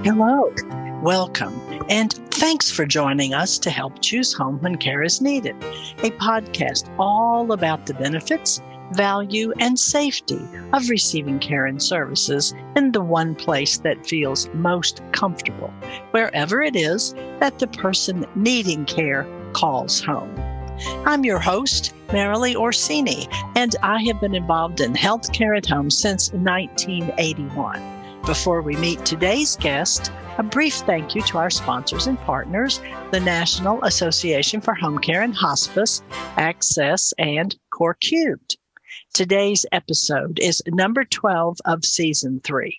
Hello, welcome, and thanks for joining us to help choose home when care is needed, a podcast all about the benefits, value, and safety of receiving care and services in the one place that feels most comfortable, wherever it is that the person needing care calls home. I'm your host, Marilee Orsini, and I have been involved in healthcare at home since 1981. Before we meet today's guest, a brief thank you to our sponsors and partners, the National Association for Home Care and Hospice, Access, and Core Cubed. Today's episode is number 12 of Season 3.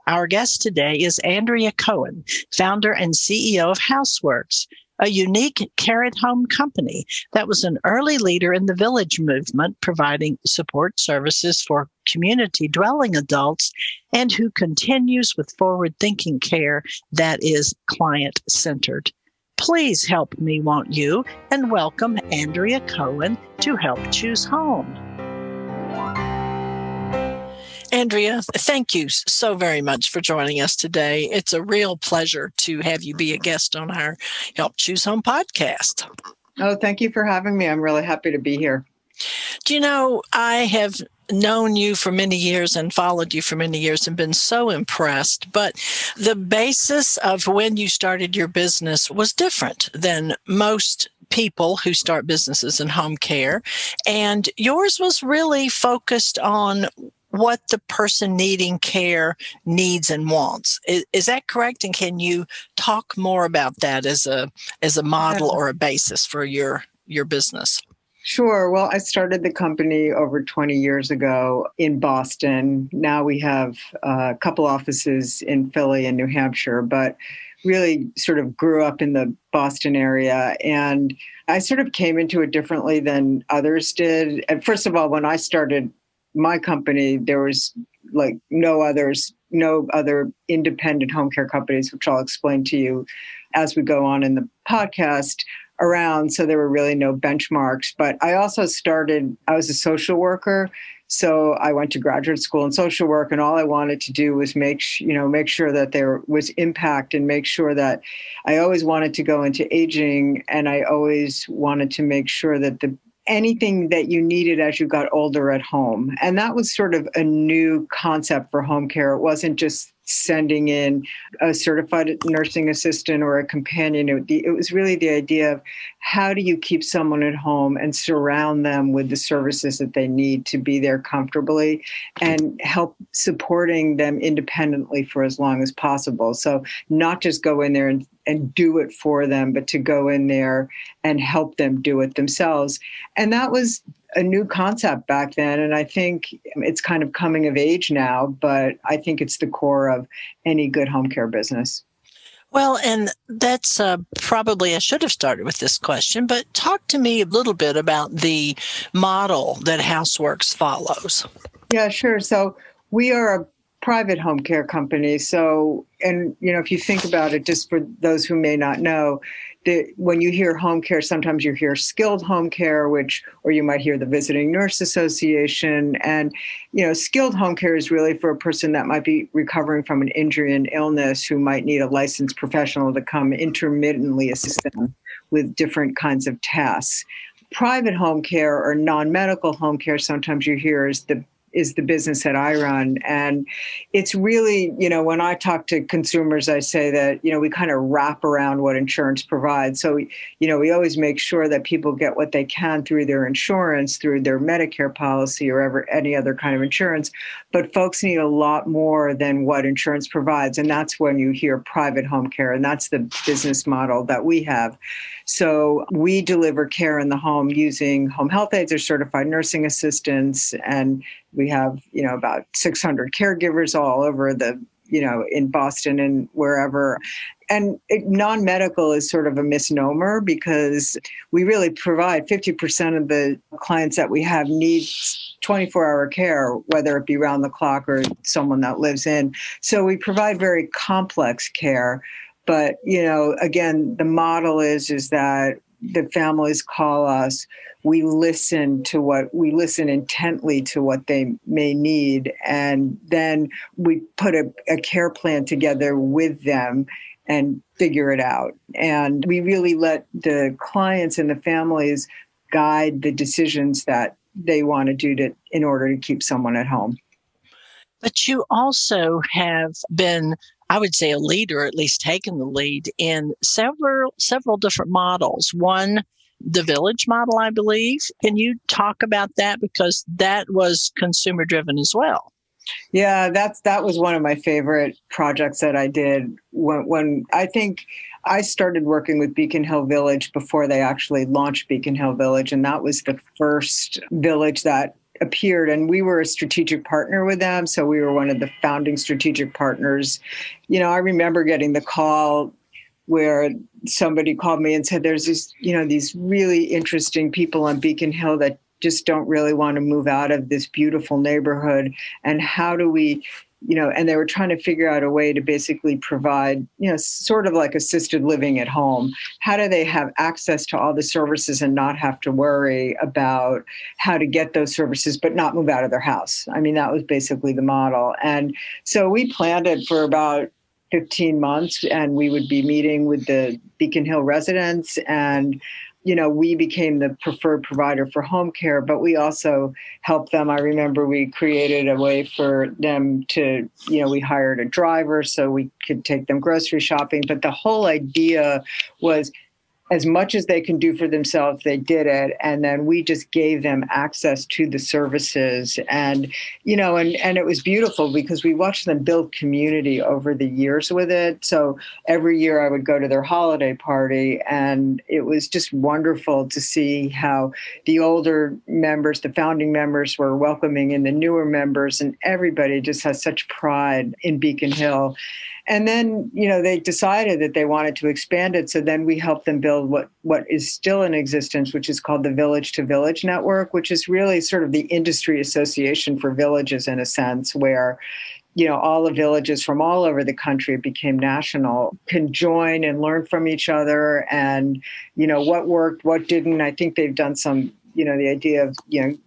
Our guest today is Andrea Cohen, founder and CEO of HouseWorks, a unique care-at-home company that was an early leader in the village movement, providing support services for community-dwelling adults, and who continues with forward-thinking care that is client-centered. Please help me, won't you, and welcome Andrea Cohen to Help Choose Home. Andrea, thank you so very much for joining us today. It's a real pleasure to have you be a guest on our Help Choose Home podcast. Oh, thank you for having me. I'm really happy to be here. Do you know, I have known you for many years and followed you for many years and been so impressed, but the basis of when you started your business was different than most people who start businesses in home care, and yours was really focused on what the person needing care needs and wants. Is that correct? And can you talk more about that as a model or a basis for your business? Sure. Well, I started the company over 20 years ago in Boston. Now we have a couple offices in Philly and New Hampshire, but really sort of grew up in the Boston area. And I sort of came into it differently than others did. And first of all, when I started my company, there was like no other independent home care companies, which I'll explain to you as we go on in the podcast around. So there were really no benchmarks. But I also I was a social worker. So I went to graduate school in social work, and all I wanted to do was make sure that there was impact, and make sure that I always wanted to go into aging, and I always wanted to make sure that anything that you needed as you got older at home. And that was sort of a new concept for home care. It wasn't just sending in a certified nursing assistant or a companion. It was really the idea of how do you keep someone at home and surround them with the services that they need to be there comfortably, and help supporting them independently for as long as possible. So not just go in there and do it for them, but to go in there and help them do it themselves. And that was a new concept back then. And I think it's kind of coming of age now, but I think it's the core of any good home care business. Well, and that's probably I should have started with this question, but talk to me a little bit about the model that HouseWorks follows. Yeah, sure. So we are a private home care company. So, and if you think about it, just for those who may not know, when you hear home care, sometimes you hear skilled home care, or you might hear the Visiting Nurse Association. And, skilled home care is really for a person that might be recovering from an injury and illness, who might need a licensed professional to come intermittently assist them with different kinds of tasks. Private home care, or non-medical home care, sometimes you hear is the business that I run. And it's really, when I talk to consumers, I say that, we kind of wrap around what insurance provides. So, we always make sure that people get what they can through their insurance, through their Medicare policy, or any other kind of insurance. But folks need a lot more than what insurance provides. And that's when you hear private home care. And that's the business model that we have. So we deliver care in the home using home health aides or certified nursing assistants. And we have, about 600 caregivers all over in Boston and wherever. And non-medical is sort of a misnomer, because we really provide 50% of the clients that we have need 24-hour care, whether it be round the clock or someone that lives in. So we provide very complex care. But, again, the model is that the families call us, we listen intently to what they may need. And then we put a care plan together with them and figure it out. And we really let the clients and the families guide the decisions that they want to do in order to keep someone at home. But you also have been, I would say, a leader, at least taken the lead in several different models. One, the village model, I believe. Can you talk about that? Because that was consumer driven as well. Yeah, that was one of my favorite projects that I did when I think I started working with Beacon Hill Village before they actually launched Beacon Hill Village. And that was the first village that appeared, and we were a strategic partner with them. So we were one of the founding strategic partners. I remember getting the call where somebody called me and said, there's these really interesting people on Beacon Hill that just don't really want to move out of this beautiful neighborhood. And how do we, and they were trying to figure out a way to basically provide, sort of like assisted living at home. How do they have access to all the services and not have to worry about how to get those services, but not move out of their house? I mean, that was basically the model. And so we planned it for about 15 months, and we would be meeting with the Beacon Hill residents, and we became the preferred provider for home care, but we also helped them. I remember we created a way for them to, we hired a driver so we could take them grocery shopping. But the whole idea was, as much as they can do for themselves, they did it. And then we just gave them access to the services. And, and it was beautiful because we watched them build community over the years with it. So every year I would go to their holiday party, and it was just wonderful to see how the older members, the founding members, were welcoming in the newer members, and everybody just has such pride in Beacon Hill. And then, they decided that they wanted to expand it. So then we helped them build what is still in existence, which is called the Village to Village Network, which is really sort of the industry association for villages in a sense, where, all the villages from all over the country became national, can join and learn from each other and, what worked, what didn't. I think they've done some, the idea of,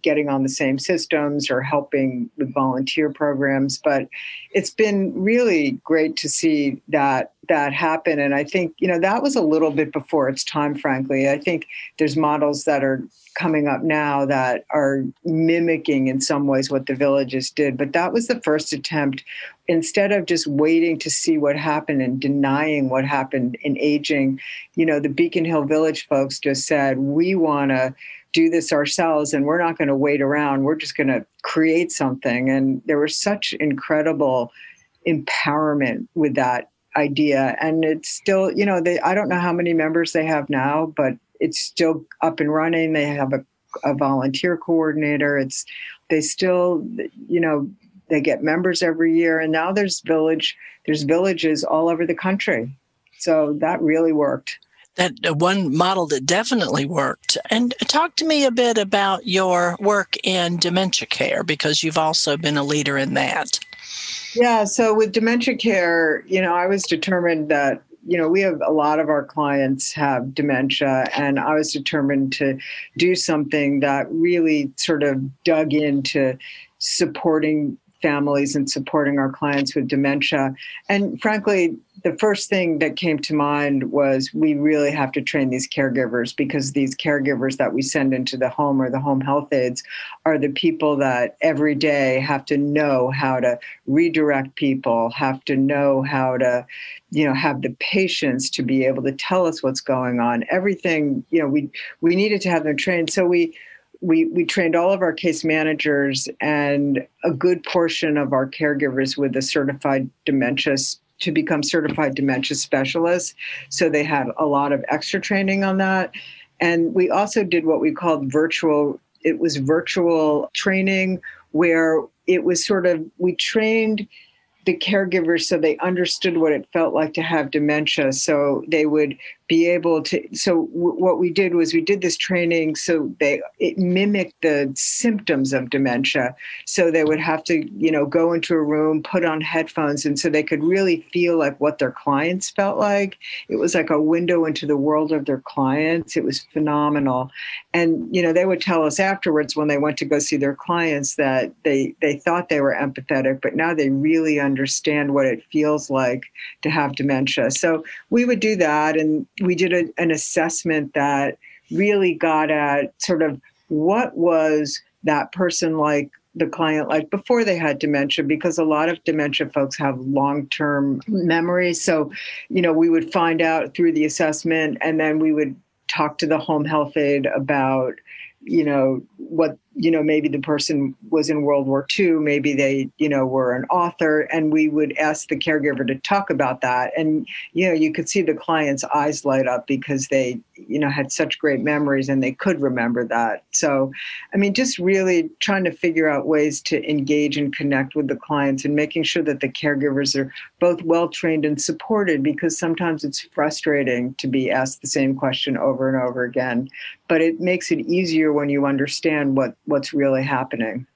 getting on the same systems or helping with volunteer programs. But it's been really great to see that happen. And I think, that was a little bit before its time, frankly. I think there's models that are coming up now that are mimicking in some ways what the villages did. But that was the first attempt. Instead of just waiting to see what happened and denying what happened in aging, the Beacon Hill Village folks just said, we want to do this ourselves, and we're not going to wait around. We're just going to create something. And there was such incredible empowerment with that idea. And it's still, I don't know how many members they have now, but it's still up and running. They have a volunteer coordinator. They still, they get members every year. And now there's villages all over the country. So that really worked. That one model that definitely worked. And talk to me a bit about your work in dementia care, because you've also been a leader in that. Yeah, so with dementia care, I was determined that, we have a lot of our clients have dementia, and I was determined to do something that really sort of dug into supporting families and supporting our clients with dementia. And frankly, the first thing that came to mind was we really have to train these caregivers, because these caregivers that we send into the home, or the home health aides, are the people that every day have to know how to redirect people, have to know how to, have the patience to be able to tell us what's going on. Everything, we needed to have them trained. So we trained all of our case managers and a good portion of our caregivers with a certified dementia to become certified dementia specialists. So they had a lot of extra training on that. And we also did what we called virtual training, where it was we trained the caregivers so they understood what it felt like to have dementia. So they would be able to, what we did was we did this training so it mimicked the symptoms of dementia. So they would have to, go into a room, put on headphones, and so they could really feel like what their clients felt like. It was like a window into the world of their clients. It was phenomenal. And, they would tell us afterwards when they went to go see their clients that they thought they were empathetic, but now they really understand what it feels like to have dementia. So we would do that. And we did an assessment that really got at sort of what was that person like, the client like before they had dementia, because a lot of dementia folks have long-term memories. So, we would find out through the assessment, and then we would talk to the home health aide about, what, maybe the person was in World War II, maybe they, were an author, and we would ask the caregiver to talk about that. And, you could see the client's eyes light up because they, had such great memories and they could remember that. So, just really trying to figure out ways to engage and connect with the clients and making sure that the caregivers are both well-trained and supported, because sometimes it's frustrating to be asked the same question over and over again. But it makes it easier when you understand what's really happening.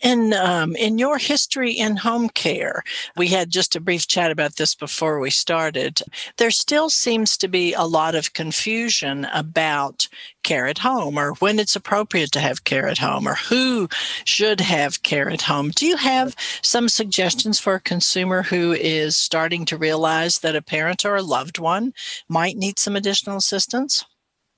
In your history in home care, we had just a brief chat about this before we started. There still seems to be a lot of confusion about care at home, or when it's appropriate to have care at home, or who should have care at home. Do you have some suggestions for a consumer who is starting to realize that a parent or a loved one might need some additional assistance?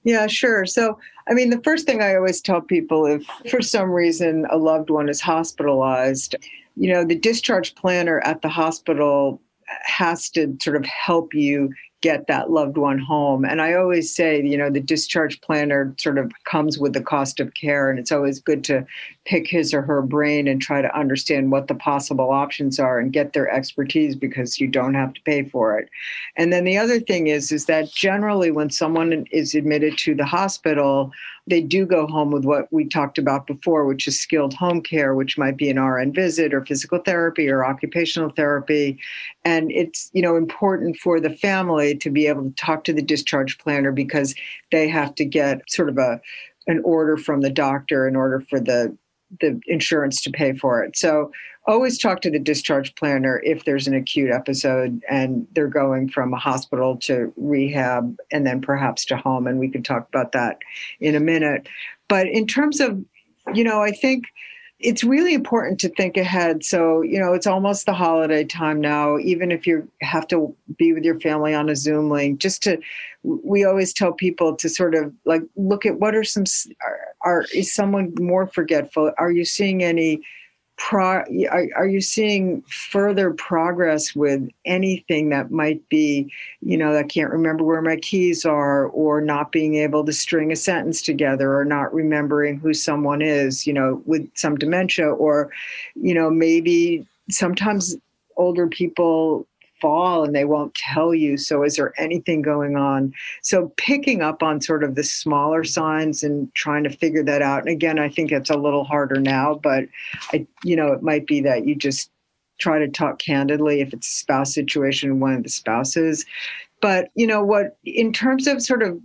Yeah, sure. So, the first thing I always tell people, if for some reason a loved one is hospitalized, the discharge planner at the hospital has to sort of help you get that loved one home. And I always say, the discharge planner sort of comes with the cost of care, and it's always good to pick his or her brain and try to understand what the possible options are and get their expertise, because you don't have to pay for it. And then the other thing is that generally when someone is admitted to the hospital, they do go home with what we talked about before, which is skilled home care, which might be an RN visit or physical therapy or occupational therapy. And it's, important for the family to be able to talk to the discharge planner, because they have to get sort of an order from the doctor in order for the insurance to pay for it. So always talk to the discharge planner if there's an acute episode and they're going from a hospital to rehab and then perhaps to home. And we can talk about that in a minute. But in terms of, I think it's really important to think ahead. So, it's almost the holiday time now, even if you have to be with your family on a Zoom link, we always tell people to sort of like, look at what are is someone more forgetful? Are you seeing any are you seeing further progress with anything that might be, I can't remember where my keys are, or not being able to string a sentence together, or not remembering who someone is, with some dementia, or, maybe sometimes older people fall and they won't tell you. So is there anything going on? So picking up on sort of the smaller signs and trying to figure that out. And again, I think it's a little harder now, but it might be that you just try to talk candidly if it's a spouse situation, one of the spouses. But in terms of sort of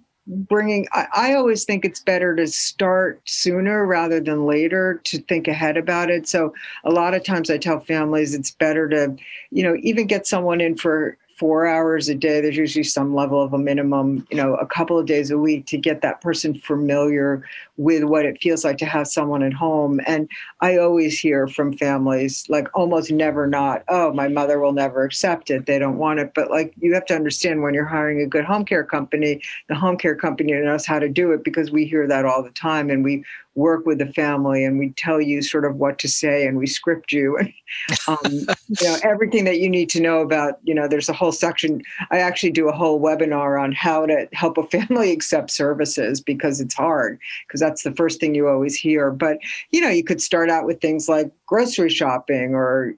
I always think it's better to start sooner rather than later, to think ahead about it. So a lot of times I tell families it's better to, even get someone in for 4 hours a day. There's usually some level of a minimum, a couple of days a week, to get that person familiar with what it feels like to have someone at home. And I always hear from families, like almost never not, oh, my mother will never accept it, they don't want it. But like, you have to understand, when you're hiring a good home care company, the home care company knows how to do it, because we hear that all the time. And we work with the family and we tell you sort of what to say, and we script you, and everything that you need to know about, there's a whole section. I actually do a whole webinar on how to help a family accept services, because it's hard, because that's the first thing you always hear. But, you could start out with things like grocery shopping, or,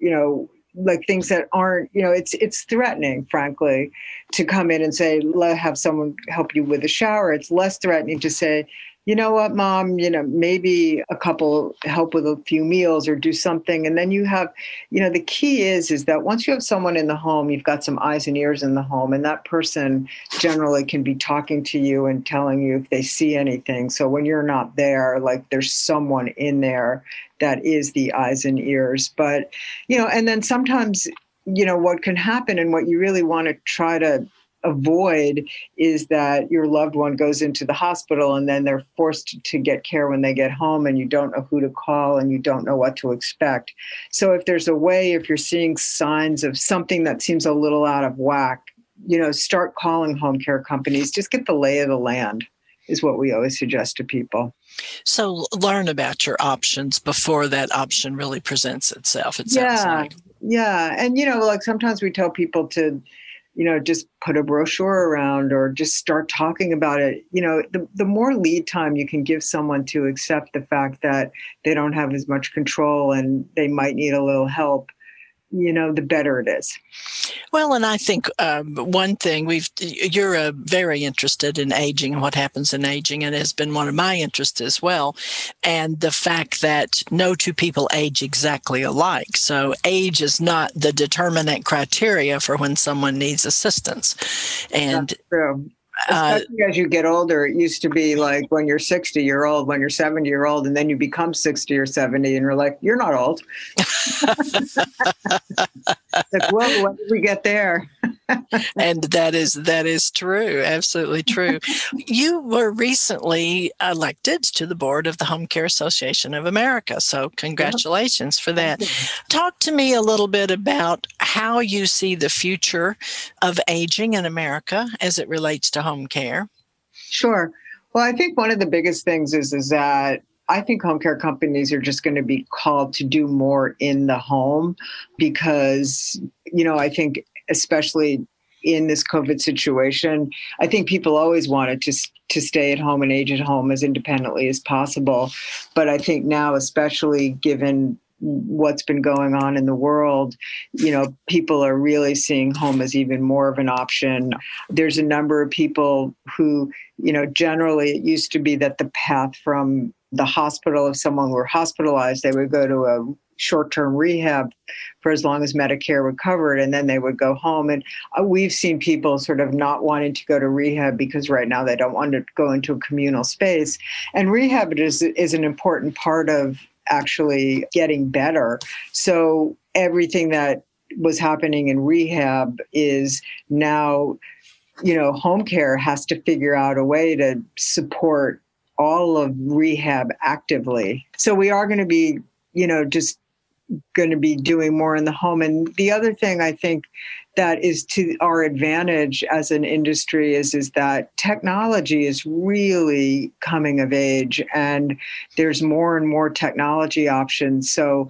like things that aren't, it's threatening, frankly, to come in and say, have someone help you with a shower. It's less threatening to say, you know what, Mom, maybe a couple help with a few meals or do something. And then you have, the key is that once you have someone in the home, you've got some eyes and ears in the home, and that person generally can be talking to you and telling you if they see anything. So when you're not there, like there's someone in there that is the eyes and ears. But, and then sometimes, what can happen and what you really want to try to avoid is that your loved one goes into the hospital and then they're forced to get care when they get home, and you don't know who to call and you don't know what to expect. So if there's a way, if you're seeing signs of something that seems a little out of whack, start calling home care companies. Just get the lay of the land is what we always suggest to people. So learn about your options before that option really presents itself, it sounds like. Yeah. And, like sometimes we tell people to, just put a brochure around or just start talking about it. The more lead time you can give someone to accept the fact that they don't have as much control and they might need a little help, the better it is. Well, and I think one thing you're very interested in aging and what happens in aging, and it has been one of my interests as well. And the fact that no two people age exactly alike. So age is not the determinant criteria for when someone needs assistance. And that's true. Especially as you get older, it used to be like when you're 60, you're old, when you're 70, you're old, and then you become 60 or 70 and you're like, you're not old. Like, whoa, when did we get there? And that is true. Absolutely true. You were recently elected to the board of the Home Care Association of America. So congratulations for that. Talk to me a little bit about how you see the future of aging in America as it relates to home care. Sure. Well, I think one of the biggest things is that I think home care companies are just going to be called to do more in the home because, I think especially in this COVID situation, I think people always wanted to stay at home and age at home as independently as possible. But I think now, especially given what's been going on in the world, people are really seeing home as even more of an option. There's a number of people who, generally it used to be that the path from the hospital, if someone were hospitalized, they would go to a short-term rehab for as long as Medicare would cover it, and then they would go home. And we've seen people sort of not wanting to go to rehab because right now they don't want to go into a communal space. And rehab is an important part of actually getting better. So everything that was happening in rehab is now, home care has to figure out a way to support all of rehab actively. So we are going to be, just going to be doing more in the home. And the other thing I think that is to our advantage as an industry is that technology is really coming of age and there's more and more technology options. So,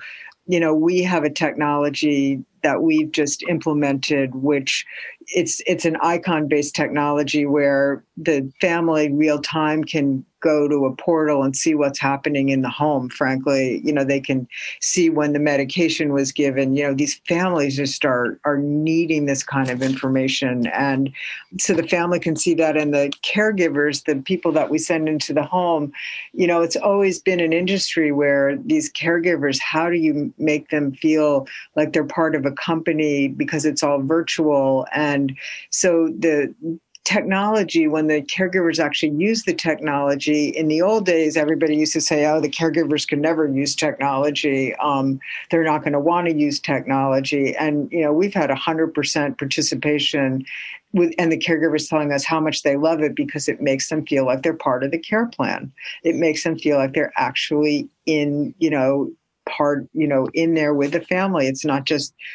we have a technology that we've just implemented, which it's an icon-based technology where the family real time can go to a portal and see what's happening in the home. Frankly, they can see when the medication was given. These families just are needing this kind of information. And so the family can see that, and the caregivers, the people that we send into the home, it's always been an industry where these caregivers, how do you make them feel like they're part of a company because it's all virtual? And so the technology, when the caregivers actually use the technology, in the old days, everybody used to say, oh, the caregivers can never use technology. They're not going to want to use technology. And, we've had 100% participation and the caregivers telling us how much they love it because it makes them feel like they're part of the care plan. It makes them feel like they're actually in, in there with the family.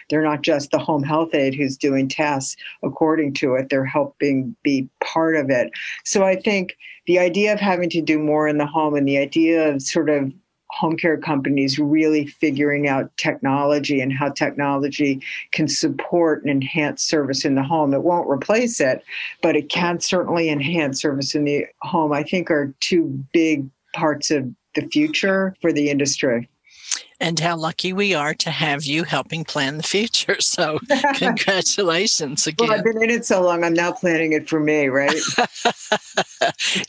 They're not just the home health aide who's doing tasks according to it. They're helping be part of it. So I think the idea of having to do more in the home and the idea of sort of home care companies really figuring out technology and how technology can support and enhance service in the home. It won't replace it, but it can certainly enhance service in the home, I think are two big parts of the future for the industry. And how lucky we are to have you helping plan the future. So congratulations again. Well, I've been in it so long, I'm now planning it for me, right?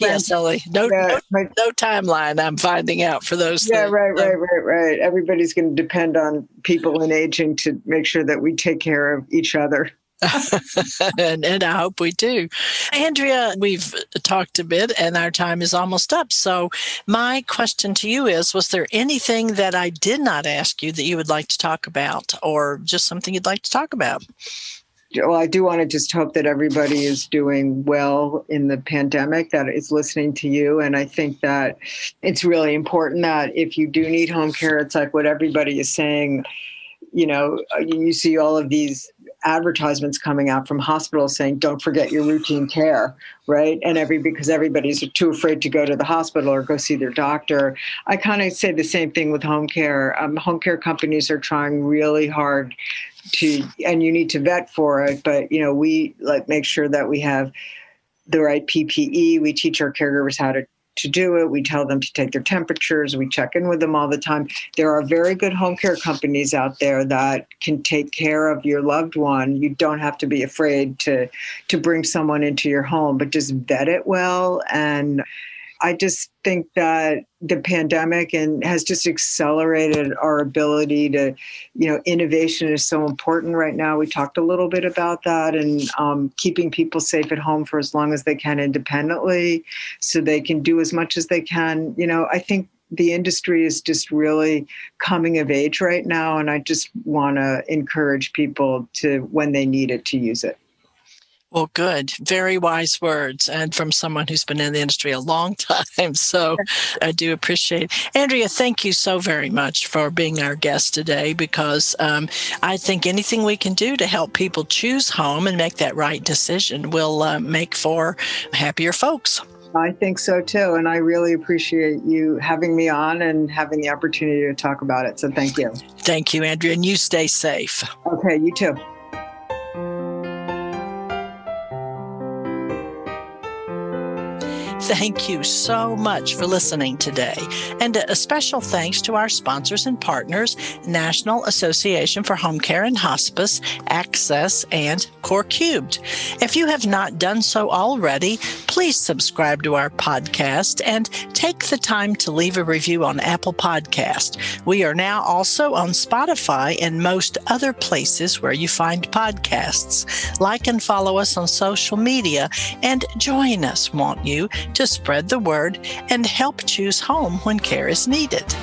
Yes, Ellie. No timeline, I'm finding out for those things. Right. Everybody's going to depend on people in aging to make sure that we take care of each other. and I hope we do. Andrea, we've talked a bit and our time is almost up. So my question to you is, was there anything that I did not ask you that you would like to talk about, or just something you'd like to talk about? Well, I do want to just hope that everybody is doing well in the pandemic, that is listening to you. And I think that it's really important that if you do need home care, it's like what everybody is saying. You see all of these advertisements coming out from hospitals saying, don't forget your routine care, right? And because everybody's too afraid to go to the hospital or go see their doctor. I kind of say the same thing with home care. Home care companies are trying really hard and you need to vet for it, but, we make sure that we have the right PPE. We teach our caregivers how to do it. We tell them to take their temperatures. We check in with them all the time. There are very good home care companies out there that can take care of your loved one. You don't have to be afraid to bring someone into your home, but just vet it well. And I just think that the pandemic has just accelerated our ability to, innovation is so important right now. We talked a little bit about that, and keeping people safe at home for as long as they can independently so they can do as much as they can. I think the industry is just really coming of age right now, and I just want to encourage people to, when they need it, to use it. Well, good. Very wise words, and from someone who's been in the industry a long time. So I do appreciate it. Andrea, thank you so very much for being our guest today, because I think anything we can do to help people choose home and make that right decision will make for happier folks. I think so too. And I really appreciate you having me on and having the opportunity to talk about it. So thank you. Thank you, Andrea. And you stay safe. Okay, you too. Thank you so much for listening today. And a special thanks to our sponsors and partners, National Association for Home Care and Hospice, Access, and Core Cubed. If you have not done so already, please subscribe to our podcast and take the time to leave a review on Apple Podcast. We are now also on Spotify and most other places where you find podcasts. Like and follow us on social media and join us, won't you, to spread the word and help choose home when care is needed.